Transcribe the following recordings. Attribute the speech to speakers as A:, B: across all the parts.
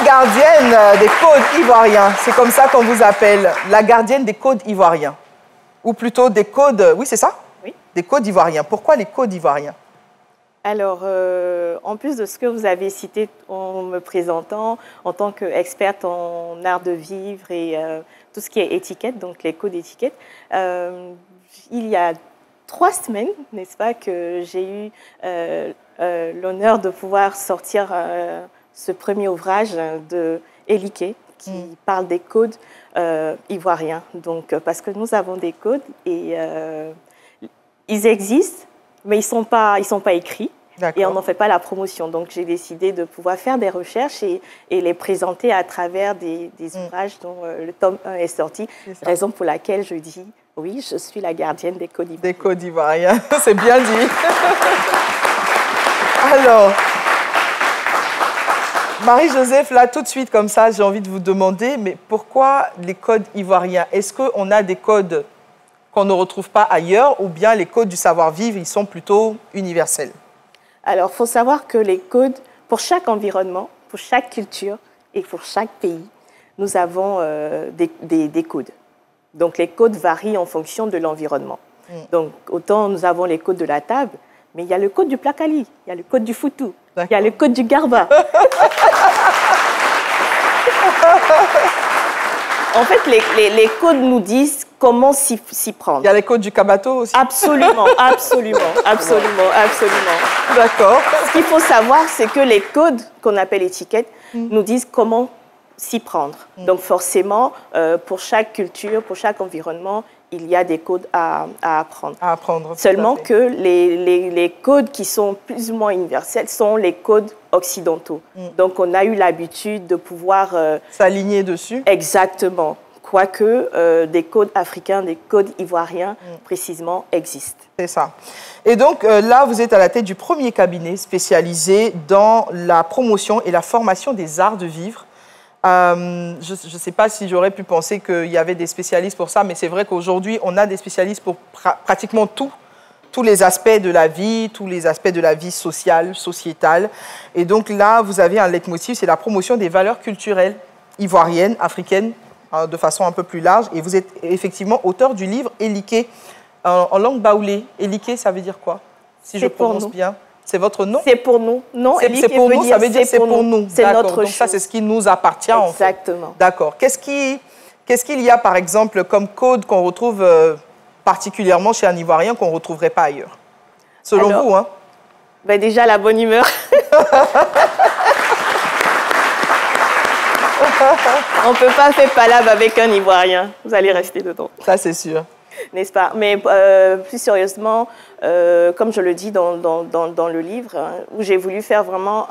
A: gardienne des codes ivoiriens. C'est comme ça qu'on vous appelle, la gardienne des codes ivoiriens. Ou plutôt des codes... Oui, c'est ça?
B: Oui.
A: Des codes ivoiriens. Pourquoi les codes ivoiriens?
B: Alors, en plus de ce que vous avez cité en me présentant, en tant qu'experte en art de vivre et tout ce qui est étiquette, donc les codes d'étiquette, il y a 3 semaines, n'est-ce pas, que j'ai eu l'honneur de pouvoir sortir ce premier ouvrage de Eliké, qui parle des codes ivoiriens. Donc, parce que nous avons des codes et ils existent, mais ils sont pas écrits et on n'en fait pas la promotion. Donc, j'ai décidé de pouvoir faire des recherches et les présenter à travers des ouvrages dont le tome 1 est sorti. Raison pour laquelle je dis, oui, je suis la gardienne des codes ivoiriens.
A: Des codes ivoiriens, c'est bien dit. Alors, Marie-Joseph, là, tout de suite, comme ça, j'ai envie de vous demander, mais pourquoi les codes ivoiriens? Est-ce qu'on a des codes qu'on ne retrouve pas ailleurs ou bien les codes du savoir-vivre, ils sont plutôt universels?
B: Alors, il faut savoir que les codes, pour chaque environnement, pour chaque culture et pour chaque pays, nous avons des codes. Donc, les codes varient en fonction de l'environnement. Donc, autant nous avons les codes de la table, mais il y a le code du placali, il y a le code du foutou, il y a le code du garba. En fait, les codes nous disent comment s'y prendre.
A: Il y a les codes du kabato aussi?
B: Absolument, absolument, absolument, absolument.
A: D'accord.
B: Ce qu'il faut savoir, c'est que les codes qu'on appelle étiquettes nous disent comment s'y prendre. Donc forcément, pour chaque culture, pour chaque environnement, il y a des codes à apprendre.
A: À apprendre.
B: Seulement que les codes qui sont plus ou moins universels sont les codes occidentaux. Donc on a eu l'habitude de pouvoir...
A: s'aligner dessus.
B: Exactement. Quoique des codes africains, des codes ivoiriens, précisément, existent. C'est
A: ça. Et donc là, vous êtes à la tête du premier cabinet spécialisé dans la promotion et la formation des arts de vivre. Je ne sais pas si j'aurais pu penser qu'il y avait des spécialistes pour ça, mais c'est vrai qu'aujourd'hui, on a des spécialistes pour pratiquement tous les aspects de la vie, tous les aspects de la vie sociale, sociétale. Et donc là, vous avez un leitmotiv, c'est la promotion des valeurs culturelles ivoiriennes, africaines, de façon un peu plus large. Et vous êtes effectivement auteur du livre Eliké, en langue baoulé. Eliké, ça veut dire quoi? Si je prononce bien. C'est votre nom?
B: C'est pour nous. Non,
A: c'est pour nous, ça veut dire c'est pour nous.
B: C'est notre chose.
A: Donc ça, c'est ce qui nous appartient.
B: Exactement.
A: D'accord. Qu'est-ce qu'il y a, par exemple, comme code qu'on retrouve particulièrement chez un Ivoirien qu'on ne retrouverait pas ailleurs? Selon vous, hein?
B: Ben déjà, la bonne humeur. On ne peut pas faire palabre avec un Ivoirien. Vous allez rester dedans.
A: Ça, c'est sûr.
B: N'est-ce pas? Mais plus sérieusement, comme je le dis dans le livre, hein, où j'ai voulu faire vraiment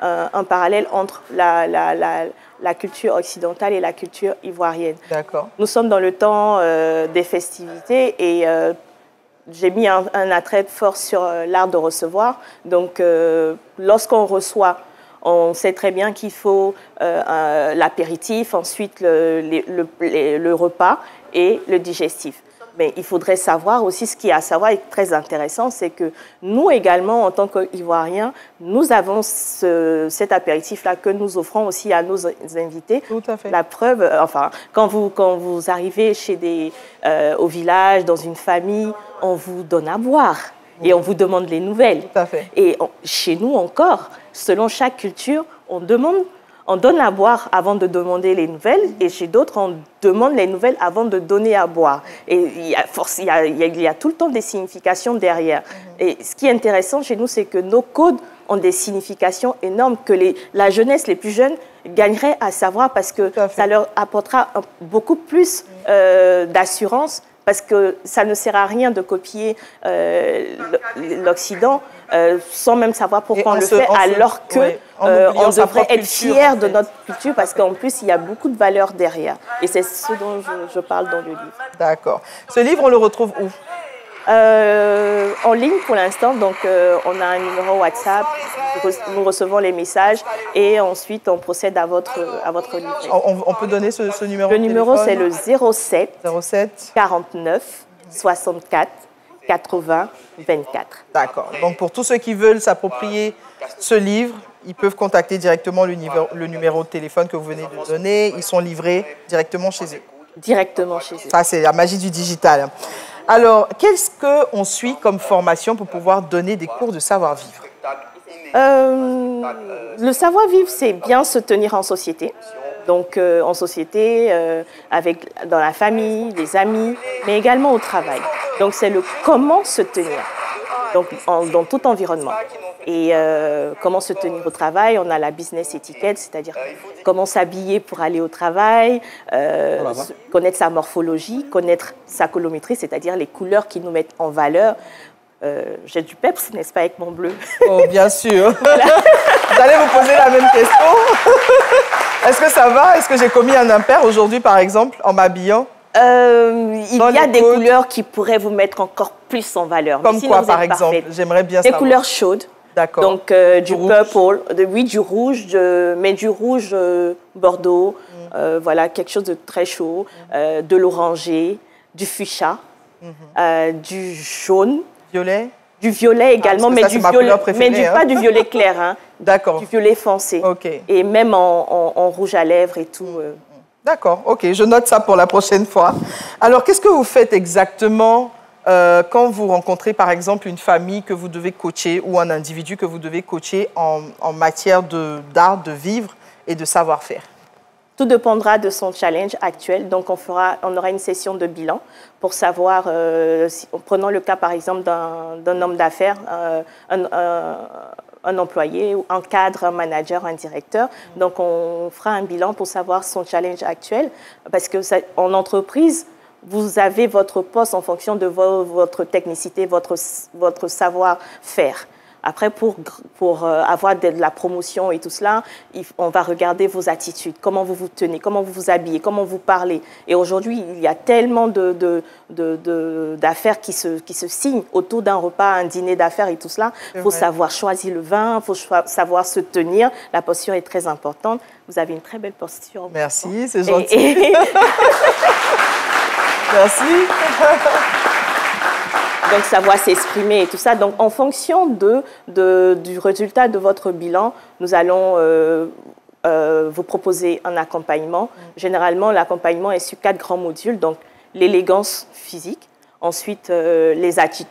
B: un parallèle entre la culture occidentale et la culture ivoirienne.
A: D'accord.
B: Nous sommes dans le temps des festivités et j'ai mis un attrait fort sur l'art de recevoir. Donc, lorsqu'on reçoit, on sait très bien qu'il faut l'apéritif, ensuite le repas et le digestif. Mais il faudrait savoir aussi, ce qui est à savoir est très intéressant, c'est que nous également, en tant qu'Ivoiriens, nous avons cet apéritif-là que nous offrons aussi à nos invités.
A: Tout à fait.
B: La preuve, enfin, quand vous arrivez au village, dans une famille, on vous donne à boire. Et on vous demande les nouvelles.
A: Tout à fait.
B: Et chez nous encore, selon chaque culture, on donne à boire avant de demander les nouvelles. Et chez d'autres, on demande les nouvelles avant de donner à boire. Et il y a tout le temps des significations derrière. Et ce qui est intéressant chez nous, c'est que nos codes ont des significations énormes que la jeunesse, les plus jeunes, gagneraient à savoir parce que ça leur apportera beaucoup plus d'assurance. Parce que ça ne sert à rien de copier l'Occident sans même savoir pourquoi on le fait, alors qu'on devrait être fier de notre culture parce qu'en plus, il y a beaucoup de valeurs derrière. Et c'est ce dont je parle dans le livre.
A: D'accord. Ce livre, on le retrouve où?
B: En ligne pour l'instant, donc on a un numéro WhatsApp, nous recevons les messages et ensuite on procède à votre livre.
A: On peut donner ce numéro?
B: Le numéro c'est le 07 49 64 80 24.
A: D'accord. Donc pour tous ceux qui veulent s'approprier ce livre, ils peuvent contacter directement le numéro de téléphone que vous venez de donner. Ils sont livrés directement chez eux.
B: Directement chez eux.
A: Ça, c'est la magie du digital. Alors, qu'est-ce qu'on suit comme formation pour pouvoir donner des cours de savoir-vivre?
B: Le savoir-vivre, c'est bien se tenir en société. Donc, en société, dans la famille, les amis, mais également au travail. Donc, c'est le comment se tenir, donc, dans tout environnement. Et comment se tenir au travail, on a la business étiquette, c'est-à-dire comment s'habiller pour aller au travail, connaître sa morphologie, connaître sa colométrie, c'est-à-dire les couleurs qui nous mettent en valeur. J'ai du peps, n'est-ce pas, avec mon bleu?
A: Oh, bien sûr. Voilà. Vous allez vous poser la même question. Est-ce que ça va? Est-ce que j'ai commis un impair aujourd'hui, par exemple, en m'habillant?
B: Il y a des couleurs qui pourraient vous mettre encore plus en valeur.
A: Comme quoi, par exemple? J'aimerais bien savoir.
B: Des couleurs chaudes.
A: D'accord.
B: Donc, du purple, oui, du rouge, mais du rouge bordeaux, voilà, quelque chose de très chaud, de l'oranger, du fuchsia, du jaune.
A: Violet?
B: Du violet également, mais, pas du violet clair, hein.
A: D'accord.
B: Du violet foncé.
A: Okay.
B: Et même en rouge à lèvres et tout.
A: D'accord, ok, je note ça pour la prochaine fois. Alors, qu'est-ce que vous faites exactement quand vous rencontrez, par exemple, une famille que vous devez coacher ou un individu que vous devez coacher en matière d'art, de vivre et de savoir-faire?
B: Tout dépendra de son challenge actuel. Donc, on aura une session de bilan pour savoir, prenons le cas par exemple d'un homme d'affaires, un employé, un cadre, un manager, un directeur. Donc, on fera un bilan pour savoir son challenge actuel. Parce qu'en entreprise, vous avez votre poste en fonction de votre technicité, votre savoir-faire. Après, pour avoir de la promotion et tout cela, on va regarder vos attitudes, comment vous vous tenez, comment vous vous habillez, comment vous parlez. Et aujourd'hui, il y a tellement d'affaires qui se signent autour d'un repas, un dîner d'affaires et tout cela. Il faut savoir choisir le vin, il faut savoir se tenir. La posture est très importante. Vous avez une très belle posture.
A: Merci, c'est gentil. Merci.
B: Donc, savoir s'exprimer et tout ça. Donc, en fonction du résultat de votre bilan, nous allons vous proposer un accompagnement. Généralement, l'accompagnement est sur 4 grands modules. Donc, l'élégance physique, ensuite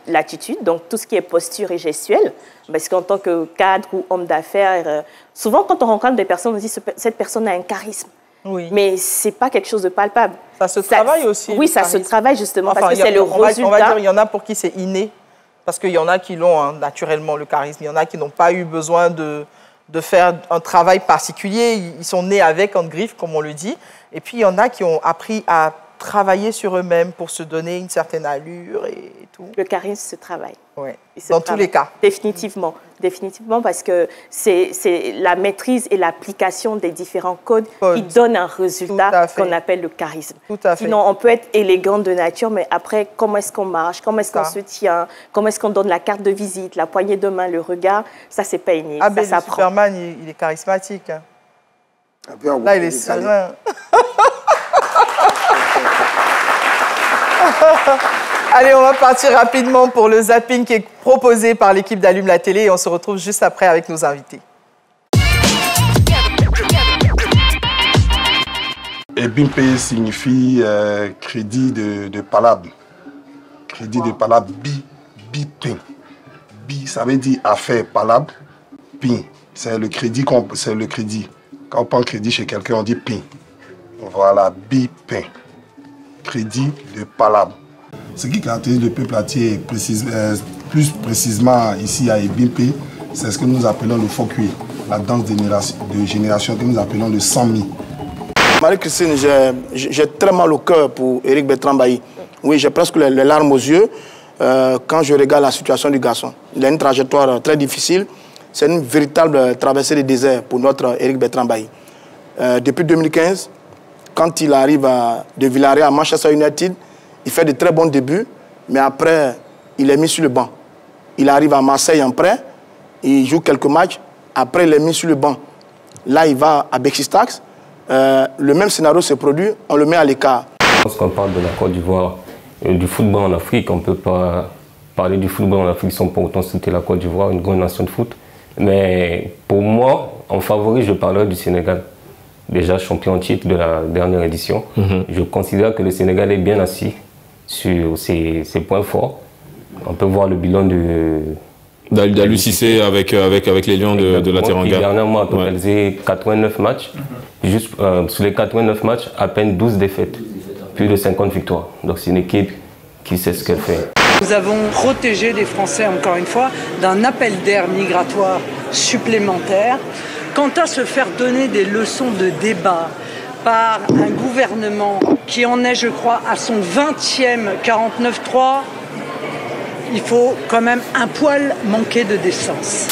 B: l'attitude, donc tout ce qui est posture et gestuelle. Parce qu'en tant que cadre ou homme d'affaires, souvent quand on rencontre des personnes, on dit que cette personne a un charisme. Oui. Mais ce n'est pas quelque chose de palpable.
A: Ça se travaille aussi.
B: Oui, ça se travaille justement parce que c'est le résultat.
A: On va dire qu'il y en a pour qui c'est inné, parce qu'il y en a qui l'ont naturellement, le charisme. Il y en a qui n'ont pas eu besoin de faire un travail particulier. Ils sont nés avec, en griffe, comme on le dit. Et puis, il y en a qui ont appris à travailler sur eux-mêmes pour se donner une certaine allure et tout.
B: Le charisme se travaille.
A: Oui, dans tous les cas.
B: Définitivement. Définitivement, parce que c'est la maîtrise et l'application des différents codes qui donnent un résultat qu'on appelle le charisme.
A: Tout à fait.
B: Sinon, on peut être élégant de nature, mais après, comment est-ce qu'on marche, comment est-ce qu'on se tient, comment est-ce qu'on donne la carte de visite, la poignée de main, le regard, ça, c'est pas inné.
A: Ah, ben, le Superman, il est charismatique. Hein. Là, il est serein. Allez, on va partir rapidement pour le zapping qui est proposé par l'équipe d'Allume la télé et on se retrouve juste après avec nos invités.
C: Et BIMPE signifie crédit de palabre. Crédit de palabre, BIPIN. Bi, ça veut dire affaire, palabre, PIN. C'est le crédit. Quand on prend crédit chez quelqu'un, on dit PIN. Voilà, BIPIN. Crédit de palabre. Ce qui caractérise le peuple atier, plus précisément ici à Ebimpe, c'est ce que nous appelons le fokui, la danse de génération que nous appelons le Sami.
D: Marie-Christine, j'ai très mal au cœur pour Éric Bertrand Bailly. Oui, j'ai presque les larmes aux yeux quand je regarde la situation du garçon. Il a une trajectoire très difficile. C'est une véritable traversée des déserts pour notre Éric Bertrand Bailly. Depuis 2015, quand il arrive de Villarreal à Manchester United, il fait de très bons débuts, mais après, il est mis sur le banc. Il arrive à Marseille en prêt, il joue quelques matchs, après il est mis sur le banc. Là, il va à Beşiktaş. Le même scénario se produit, on le met à l'écart.
E: Lorsqu'on parle de la Côte d'Ivoire, du football en Afrique, on ne peut pas parler du football en Afrique sans pour autant citer la Côte d'Ivoire, une grande nation de foot. Mais pour moi, en favori, je parlerai du Sénégal. Déjà champion en titre de la dernière édition. Je considère que le Sénégal est bien assis sur ses points forts. On peut voir le bilan
F: d'Aliou Cissé avec les Lions de la Teranga.
E: Qui dernièrement a totalisé 89 matchs. Juste sur les 89 matchs, à peine 12 défaites. Plus de 50 victoires. Donc c'est une équipe qui sait ce qu'elle fait.
G: Nous avons protégé les Français, encore une fois, d'un appel d'air migratoire supplémentaire. Quant à se faire donner des leçons de débat par un gouvernement qui en est, je crois, à son 20e 49-3, il faut quand même un poil manquer de décence.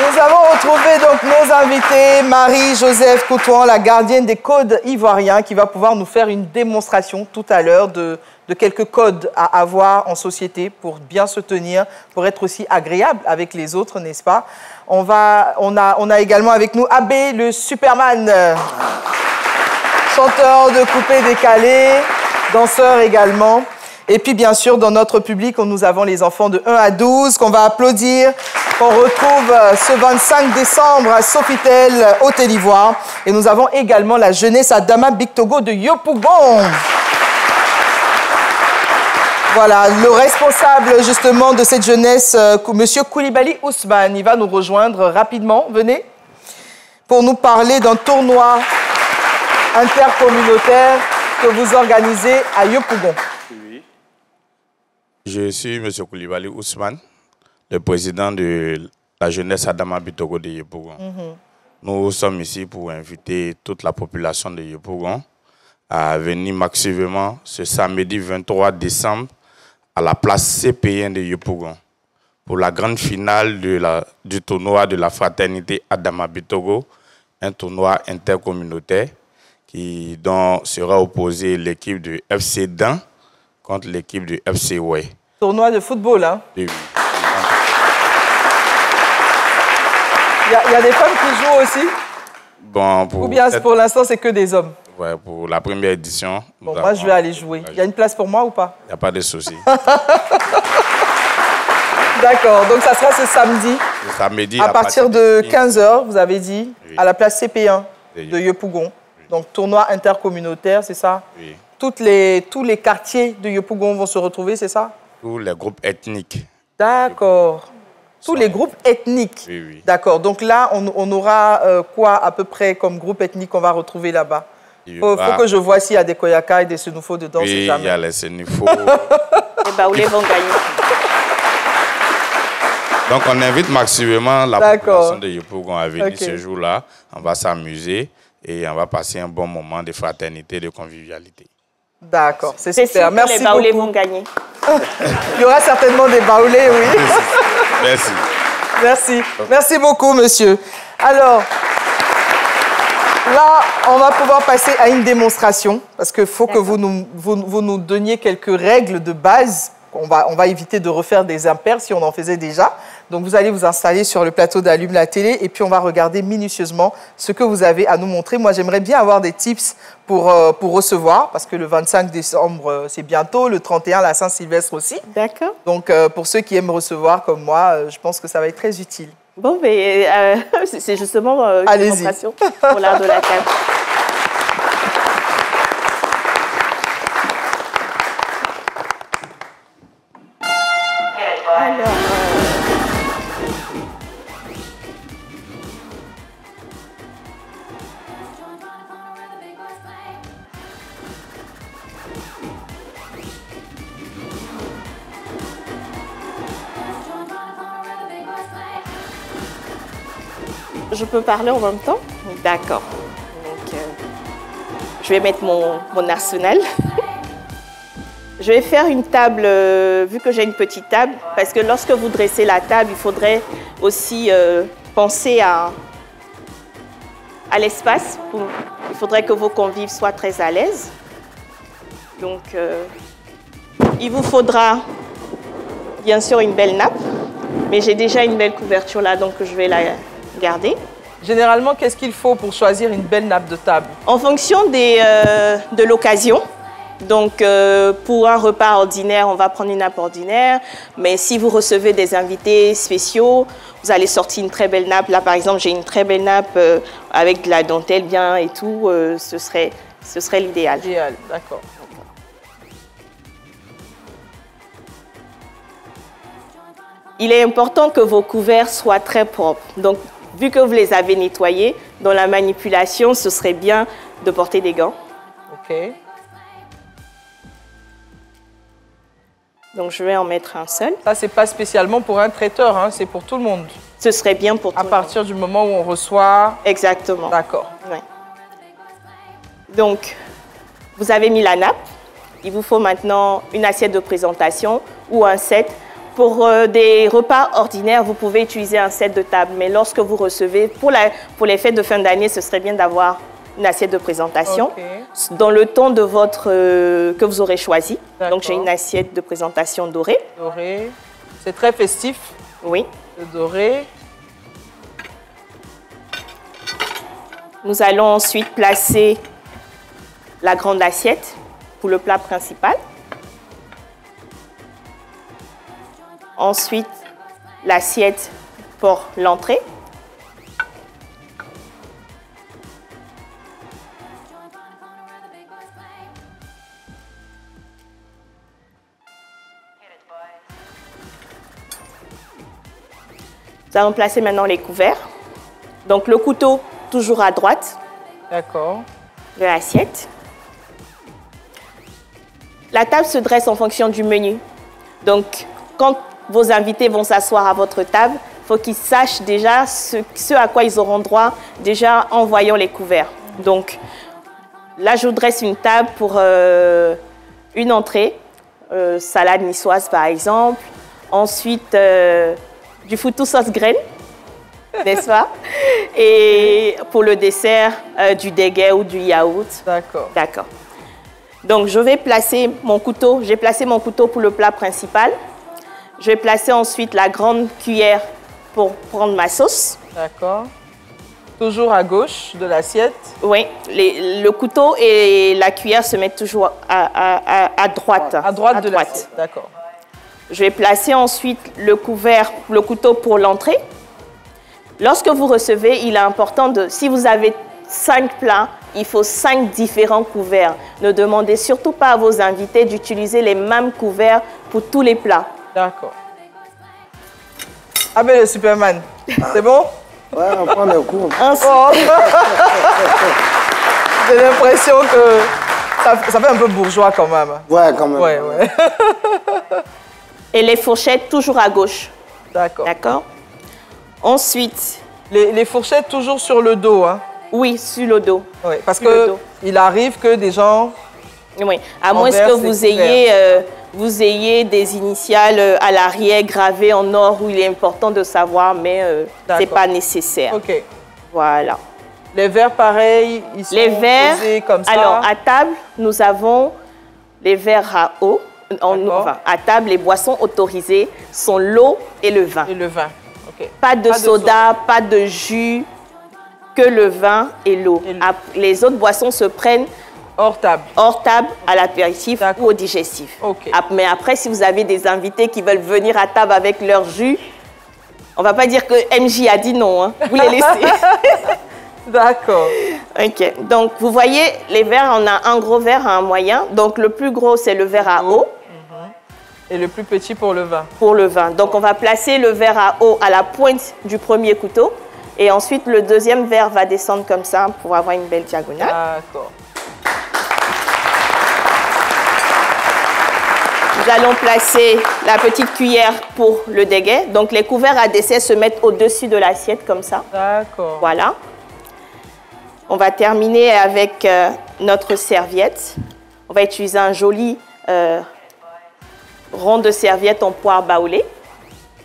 A: Nous avons retrouvé donc nos invités, Marie-Joseph Coutouan, la gardienne des codes ivoiriens, qui va pouvoir nous faire une démonstration tout à l'heure de quelques codes à avoir en société pour bien se tenir, pour être aussi agréable avec les autres, n'est-ce pas? On a également avec nous Abbé, le Superman, chanteur de coupé décalé, danseur également. Et puis, bien sûr, dans notre public, nous avons les enfants de 1 à 12 qu'on va applaudir, qu'on retrouve ce 25 décembre à Sofitel, Côte d'Ivoire. Et nous avons également la jeunesse Adama Bictogo de Yopougon. Voilà, le responsable justement de cette jeunesse, Monsieur Koulibaly Ousmane, il va nous rejoindre rapidement. Venez, pour nous parler d'un tournoi intercommunautaire que vous organisez à Yopougon.
H: Oui. Je suis M. Koulibaly Ousmane, le président de la jeunesse Adama Bictogo de Yopougon. Nous sommes ici pour inviter toute la population de Yopougon à venir massivement ce samedi 23 décembre à la place CP1 de Yopougon pour la grande finale du tournoi de la fraternité Adama Bictogo, un tournoi intercommunautaire dont sera opposé l'équipe de FC Dan contre l'équipe de FC Way.
A: Tournoi de football, hein?
H: Oui.
A: Il y a des femmes qui jouent aussi?
H: Bon,
A: ou bien pour l'instant, c'est que des hommes?
H: Ouais, pour la première édition.
A: Bon, moi, je vais aller jouer. Il y a une place pour moi ou pas?
H: Il n'y a pas de souci.
A: D'accord, donc ça sera ce samedi.
H: Le samedi
A: à partir de 15h, vous avez dit, oui, à la place CP1 de Yopougon. Oui. Donc, tournoi intercommunautaire, c'est ça?
H: Oui.
A: Tous les quartiers de Yopougon vont se retrouver, c'est ça?
H: Tous les groupes ethniques.
A: D'accord. Tous les groupes ethniques.
H: Oui, oui.
A: D'accord. Donc là, on aura quoi à peu près comme groupe ethnique qu'on va retrouver là-bas? Il faut que je vois s'il y a des Koyaka et des Senufo dedans.
H: Oui, il y a les Senufo.
B: Les Baoulés vont gagner.
H: Donc on invite massivement la population de Yopougon à venir ce jour-là. On va s'amuser et on va passer un bon moment de fraternité, de convivialité.
A: D'accord, c'est super. Merci beaucoup.
B: Les Baoulés vont gagner.
A: Il y aura certainement des Baoulés, oui.
H: Merci.
A: Merci. Merci beaucoup, monsieur. Alors, là, on va pouvoir passer à une démonstration parce qu'il faut que vous nous donniez quelques règles de base. On va éviter de refaire des impairs si on en faisait déjà. Donc, vous allez vous installer sur le plateau d'Allume la télé et puis on va regarder minutieusement ce que vous avez à nous montrer. Moi, j'aimerais bien avoir des tips pour recevoir parce que le 25 décembre, c'est bientôt. Le 31, la Saint-Sylvestre aussi.
B: D'accord.
A: Donc, pour ceux qui aiment recevoir comme moi, je pense que ça va être très utile.
B: Bon, mais c'est justement une démonstration pour l'art de la table. Alors, je peux parler en même temps? D'accord. Donc, je vais mettre mon arsenal. Je vais faire une table, vu que j'ai une petite table, parce que lorsque vous dressez la table, il faudrait aussi penser à l'espace. Il faudrait que vos convives soient très à l'aise. Donc, il vous faudra bien sûr une belle nappe, mais j'ai déjà une belle couverture là, donc je vais la garder.
A: Généralement, qu'est-ce qu'il faut pour choisir une belle nappe de table?
B: En fonction de l'occasion, Donc, pour un repas ordinaire, on va prendre une nappe ordinaire. Mais si vous recevez des invités spéciaux, vous allez sortir une très belle nappe. Là, par exemple, j'ai une très belle nappe avec de la dentelle bien et tout. Ce serait l'idéal.
A: Idéal, d'accord.
B: Il est important que vos couverts soient très propres. Donc, vu que vous les avez nettoyés, dans la manipulation, ce serait bien de porter des gants.
A: OK.
B: Donc, je vais en mettre un seul.
A: Ça, c'est pas spécialement pour un traiteur, hein, c'est pour tout le monde.
B: Ce serait bien pour tout
A: À
B: le monde.
A: partir du moment où on reçoit...
B: Exactement.
A: D'accord.
B: Ouais. Donc, vous avez mis la nappe. Il vous faut maintenant une assiette de présentation ou un set. Pour des repas ordinaires, vous pouvez utiliser un set de table. Mais lorsque vous recevez, pour les fêtes de fin d'année, ce serait bien d'avoir une assiette de présentation dans le ton de que vous aurez choisi. Donc, j'ai une assiette de présentation dorée.
A: Doré. C'est très festif.
B: Oui.
A: Le doré.
B: Nous allons ensuite placer la grande assiette pour le plat principal. Ensuite, l'assiette pour l'entrée. Nous allons placer maintenant les couverts. Donc, le couteau toujours à droite.
A: D'accord.
B: De l'assiette. La table se dresse en fonction du menu. Donc, quand vos invités vont s'asseoir à votre table, il faut qu'ils sachent déjà ce à quoi ils auront droit déjà en voyant les couverts. Donc, là, je dresse une table pour une entrée, salade niçoise par exemple. Ensuite, du foutou sauce graine, n'est-ce pas? Et pour le dessert, du déguet ou du yaourt.
A: D'accord.
B: D'accord. Donc, je vais placer mon couteau. J'ai placé mon couteau pour le plat principal. Je vais placer ensuite la grande cuillère pour prendre ma sauce.
A: D'accord. Toujours à gauche de l'assiette.
B: Oui, le couteau et la cuillère se mettent toujours à droite.
A: À droite de l'assiette, d'accord.
B: Je vais placer ensuite le couteau pour l'entrée. Lorsque vous recevez, il est important si vous avez 5 plats, il faut 5 différents couverts. Ne demandez surtout pas à vos invités d'utiliser les mêmes couverts pour tous les plats.
A: D'accord. Ah ben le Superman, c'est bon?
D: Ouais, on prend le coup.
A: Oh. J'ai l'impression que ça fait un peu bourgeois quand même.
D: Ouais, quand même.
A: Ouais, ouais.
B: Et les fourchettes toujours à gauche.
A: D'accord.
B: D'accord. Ensuite...
A: Les fourchettes toujours sur le dos, hein?
B: Oui, sur le dos.
A: Oui, parce qu'il arrive que des gens...
B: Oui, à moins que vous ayez des initiales à l'arrière gravées en or où il est important de savoir, mais ce n'est pas nécessaire.
A: OK.
B: Voilà.
A: Les verres, pareil, ils sont posés comme ça.
B: Alors, à table, nous avons les verres à eau. À table, les boissons autorisées sont l'eau et le vin.
A: Et le vin, OK.
B: Pas de soda, pas de jus, que le vin et l'eau. Les autres boissons se prennent
A: hors table,
B: à l'apéritif ou au digestif.
A: Okay.
B: Mais après, si vous avez des invités qui veulent venir à table avec leur jus, on ne va pas dire que MJ a dit non, hein. Vous les laissez.
A: D'accord.
B: OK. Donc, vous voyez, les verres, on a un gros verre et un moyen. Donc, le plus gros, c'est le verre à eau.
A: Et le plus petit pour le vin.
B: Pour le vin. Donc, on va placer le verre à eau à la pointe du premier couteau. Et ensuite, le deuxième verre va descendre comme ça pour avoir une belle diagonale.
A: D'accord.
B: Nous allons placer la petite cuillère pour le déguet. Donc, les couverts à dessert se mettent au-dessus de l'assiette comme ça.
A: D'accord.
B: Voilà. On va terminer avec notre serviette. On va utiliser un joli rond de serviette en poire baoulée.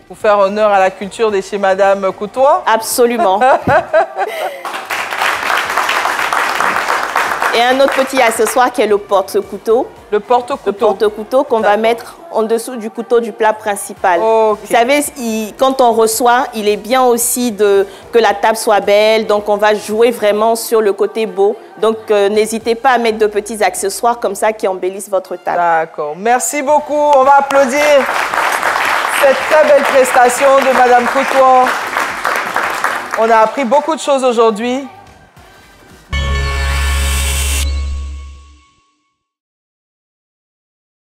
A: Pour faire honneur à la culture de chez Madame Coutois.
B: Absolument. Et un autre petit accessoire qui est le porte-couteau.
A: Le porte-couteau.
B: Le porte-couteau qu'on va mettre en dessous du couteau du plat principal.
A: Okay.
B: Vous savez, quand on reçoit, il est bien aussi que la table soit belle. Donc, on va jouer vraiment sur le côté beau. Donc, n'hésitez pas à mettre de petits accessoires comme ça qui embellissent votre table.
A: D'accord. Merci beaucoup. On va applaudir cette très belle prestation de Madame Coutoir. On a appris beaucoup de choses aujourd'hui.